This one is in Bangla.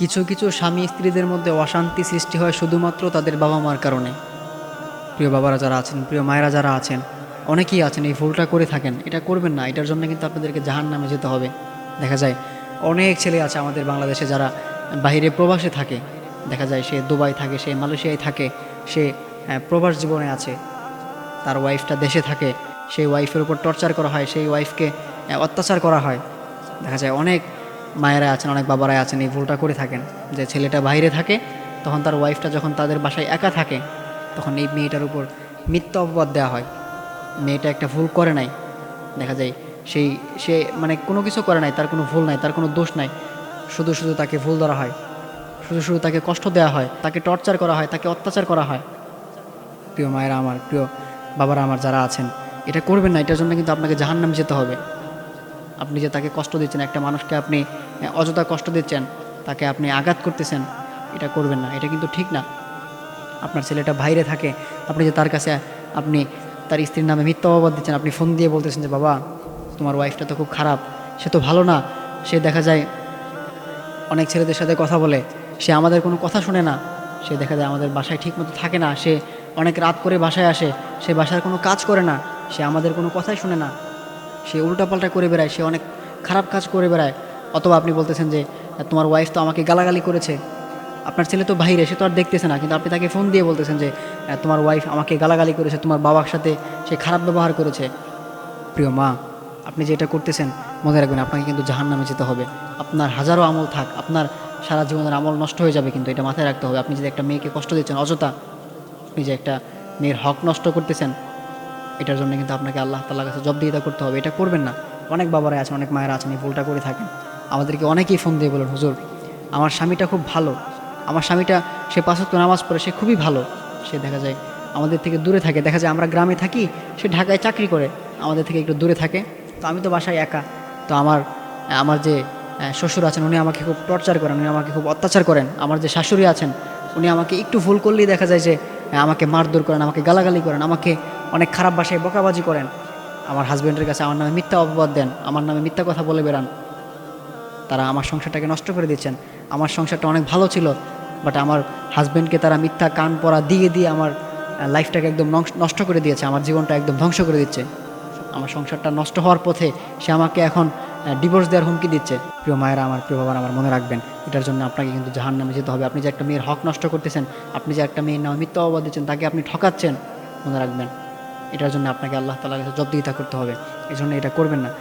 কিছু কিছু স্বামী স্ত্রীদের মধ্যে অশান্তি সৃষ্টি হয় শুধুমাত্র তাদের বাবা মার কারণে। প্রিয় বাবারা যারা আছেন, প্রিয় মায়েরা যারা আছেন, অনেকেই আছেন এই ভুলটা করে থাকেন। এটা করবেন না, এটার জন্য কিন্তু আপনাদেরকে জাহান্নামে যেতে হবে। দেখা যায় অনেক ছেলে আছে আমাদের বাংলাদেশে যারা বাইরে প্রবাসে থাকে। দেখা যায় সে দুবাই থাকে, সে মালয়েশিয়ায় থাকে, সে প্রবাস জীবনে আছে, তার ওয়াইফটা দেশে থাকে, সেই ওয়াইফের উপর টর্চার করা হয়, সেই ওয়াইফকে অত্যাচার করা হয়। দেখা যায় অনেক মায়েরা আছেন, অনেক বাবারাই আছেন এই ভুলটা করে থাকেন, যে ছেলেটা বাইরে থাকে, তখন তার ওয়াইফটা যখন তাদের বাসায় একা থাকে, তখন এই মেয়েটার উপর মিথ্যা অপবাদ দেওয়া হয়। মেয়েটা একটা ভুল করে নাই, দেখা যায় সেই সে মানে কোনো কিছু করে নাই, তার কোনো ভুল নাই, তার কোনো দোষ নাই, শুধু শুধু তাকে ভুল ধরা হয়, শুধু শুধু তাকে কষ্ট দেওয়া হয়, তাকে টর্চার করা হয়, তাকে অত্যাচার করা হয়। প্রিয় মায়েরা আমার, প্রিয় বাবারা আমার যারা আছেন, এটা করবেন না, এটার জন্য কিন্তু আপনাকে জাহান্নামে যেতে হবে। আপনি যে তাকে কষ্ট দিচ্ছেন, একটা মানুষকে আপনি অযথা কষ্ট দিচ্ছেন, তাকে আপনি আঘাত করতেছেন, এটা করবেন না, এটা কিন্তু ঠিক না। আপনার ছেলেটা বাইরে থাকে, আপনি যে তার কাছে আপনি তার স্ত্রীর নামে মিথ্যা অপবাদ দিচ্ছেন, আপনি ফোন দিয়ে বলতেছেন যে বাবা তোমার ওয়াইফটা তো খুব খারাপ, সে তো ভালো না, সে দেখা যায় অনেক ছেলেদের সাথে কথা বলে, সে আমাদের কোনো কথা শুনে না, সে দেখা যায় আমাদের বাসায় ঠিকমতো থাকে না, সে অনেক রাত করে বাসায় আসে, সে বাসার কোনো কাজ করে না, সে আমাদের কোনো কথাই শুনে না, সে উল্টাপাল্টা করে বেড়ায়, সে অনেক খারাপ কাজ করে বেড়ায়। অথবা আপনি বলতেছেন যে তোমার ওয়াইফ তো আমাকে গালাগালি করেছে। আপনার ছেলে তো বাইরে, সে তো আর দেখতেছে না, কিন্তু আপনি তাকে ফোন দিয়ে বলতেছেন যে তোমার ওয়াইফ আমাকে গালাগালি করেছে, তোমার বাবার সাথে সে খারাপ ব্যবহার করেছে। প্রিয় মা, আপনি যেটা করতেছেন মনে রাখবেন আপনাকে কিন্তু জাহান্নামে যেতে হবে। আপনার হাজারো আমল থাক, আপনার সারা জীবনের আমল নষ্ট হয়ে যাবে, কিন্তু এটা মাথায় রাখতে হবে। আপনি যদি একটা মেয়েকে কষ্ট দিচ্ছেন অযথা, আপনি যে একটা মেয়ের হক নষ্ট করতেছেন, এটার জন্য কিন্তু আপনাকে আল্লাহ তাআলার কাছে জবাবদিহিতা করতে হবে। এটা করবেন না। অনেক বাবারা আছেন, অনেক মায়েরা আছেন এই ভুলটা করে থাকেন। আমাদেরকে অনেকেই ফোন দিয়ে বলেন, হুজুর আমার স্বামীটা খুব ভালো, আমার স্বামীটা সে ৫ ওয়াক্ত নামাজ পড়ে, সে খুবই ভালো, সে দেখা যায় আমাদের থেকে দূরে থাকে, দেখা যায় আমরা গ্রামে থাকি, সে ঢাকায় চাকরি করে, আমাদের থেকে একটু দূরে থাকে, তো আমি তো বাসায় একা, তো আমার আমার যে শ্বশুর আছেন উনি আমাকে খুব টর্চার করেন, উনি আমাকে খুব অত্যাচার করেন, আমার যে শাশুড়ি আছেন উনি আমাকে একটু ভুল করলেই দেখা যায় যে আমাকে মারধর করেন, আমাকে গালাগালি করেন, আমাকে অনেক খারাপ ভাষায় বকাবাজি করেন, আমার হাজব্যান্ডের কাছে আমার নামে মিথ্যা অপবাদ দেন, আমার নামে মিথ্যা কথা বলে বেড়ান। তারা আমার সংসারটাকে নষ্ট করে দিচ্ছেন। আমার সংসারটা অনেক ভালো ছিল, বাট আমার হাজব্যান্ডকে তারা মিথ্যা কান পরা দিয়ে দিয়ে আমার লাইফটাকে একদম নষ্ট করে দিয়েছে, আমার জীবনটা একদম ধ্বংস করে দিচ্ছে। আমার সংসারটা নষ্ট হওয়ার পথে, সে আমাকে এখন ডিভোর্স দেওয়ার হুমকি দিচ্ছে। প্রিয় মায়েরা আমার, প্রিয় বাবারা আমার, মনে রাখবেন এটার জন্য আপনাকে কিন্তু জাহান্নামে যেতে হবে। আপনি যে একটা মেয়ের হক নষ্ট করতেছেন, আপনি যে একটা মেয়ের নামে মিথ্যা অপবাদ দিচ্ছেন, তাকে আপনি ঠকাচ্ছেন, মনে রাখবেন এটার জন্য আপনাকে আল্লাহ তাআলার কাছে জবাবদিহিতা করতে হবে। এই জন্য এটা করবেন না।